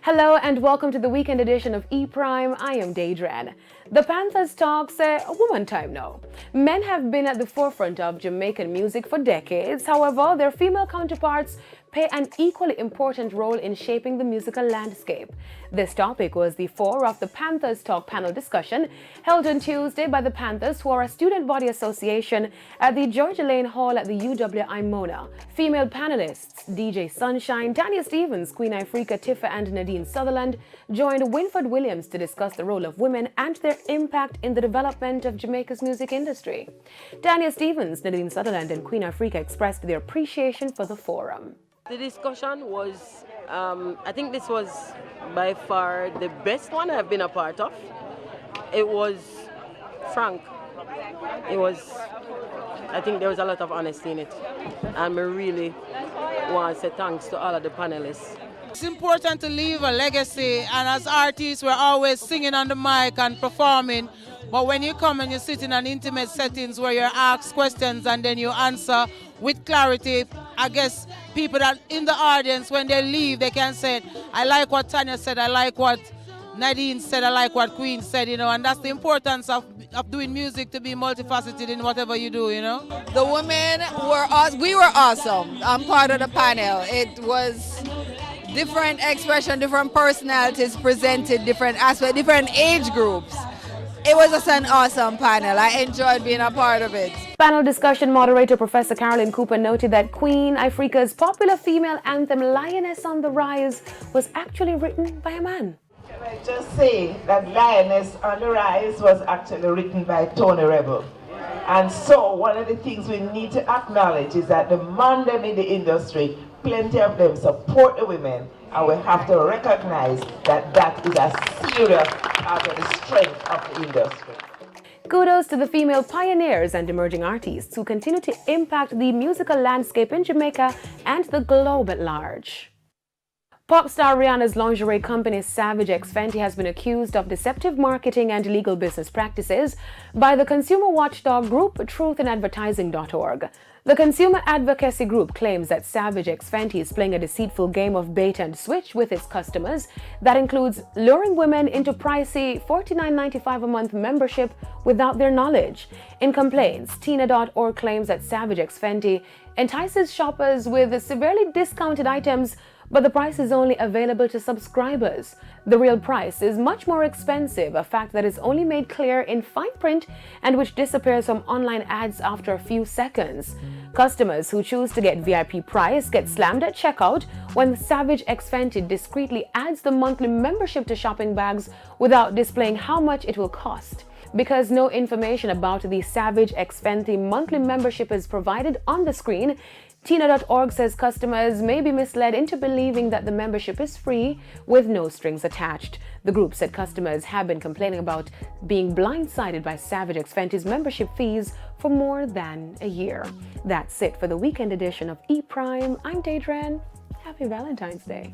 Hello and welcome to the weekend edition of E-Prime. I am Daedran. The Panthers talks a woman time now. Men have been at the forefront of Jamaican music for decades. However, their female counterparts play an equally important role in shaping the musical landscape. This topic was the fore of the Panthers Talk panel discussion held on Tuesday by the Panthers, who are a student body association, at the Georgia Lane Hall at the UWI Mona. Female panelists DJ Sunshine, Tanya Stevens, Queen Ifrica, Tifa and Nadine Sutherland joined Winford Williams to discuss the role of women and their impact in the development of Jamaica's music industry. Tanya Stevens, Nadine Sutherland and Queen Ifrica expressed their appreciation for the forum. The discussion was, I think this was by far the best one I've been a part of. It was frank. I think there was a lot of honesty in it. And I really want to say thanks to all of the panelists. It's important to leave a legacy, and as artists we're always singing on the mic and performing, but when you come and you sit in an intimate settings where you're asked questions and then you answer with clarity, I guess people that in the audience, when they leave, they can say, I like what Tanya said, I like what Nadine said, I like what Queen said, and that's the importance of doing music, to be multifaceted in whatever you do, The women we were awesome. I'm part of the panel. It was different expression, different personalities presented, different aspects, different age groups. It was just an awesome panel. I enjoyed being a part of it. Panel discussion moderator Professor Carolyn Cooper noted that Queen Ifrica's popular female anthem Lioness on the Rise was actually written by a man. Can I just say that Lioness on the Rise was actually written by Tony Rebel. And so one of the things we need to acknowledge is that the men them in the industry, plenty of them support the women, and we have to recognize that that is a serious part of the strength of the industry. Kudos to the female pioneers and emerging artists who continue to impact the musical landscape in Jamaica and the globe at large. Pop star Rihanna's lingerie company Savage X Fenty has been accused of deceptive marketing and illegal business practices by the consumer watchdog group truthandadvertising.org. The consumer advocacy group claims that Savage X Fenty is playing a deceitful game of bait and switch with its customers that includes luring women into pricey $49.95 a month membership without their knowledge. In complaints, Tina.org claims that Savage X Fenty entices shoppers with severely discounted items, but the price is only available to subscribers. The real price is much more expensive, a fact that is only made clear in fine print and which disappears from online ads after a few seconds. Customers who choose to get VIP price get slammed at checkout when Savage X Fenty discreetly adds the monthly membership to shopping bags without displaying how much it will cost. Because no information about the Savage X Fenty monthly membership is provided on the screen, Tina.org says customers may be misled into believing that the membership is free with no strings attached. The group said customers have been complaining about being blindsided by Savage X Fenty's membership fees for more than a year. That's it for the weekend edition of E-Prime. I'm Daedran. Happy Valentine's Day.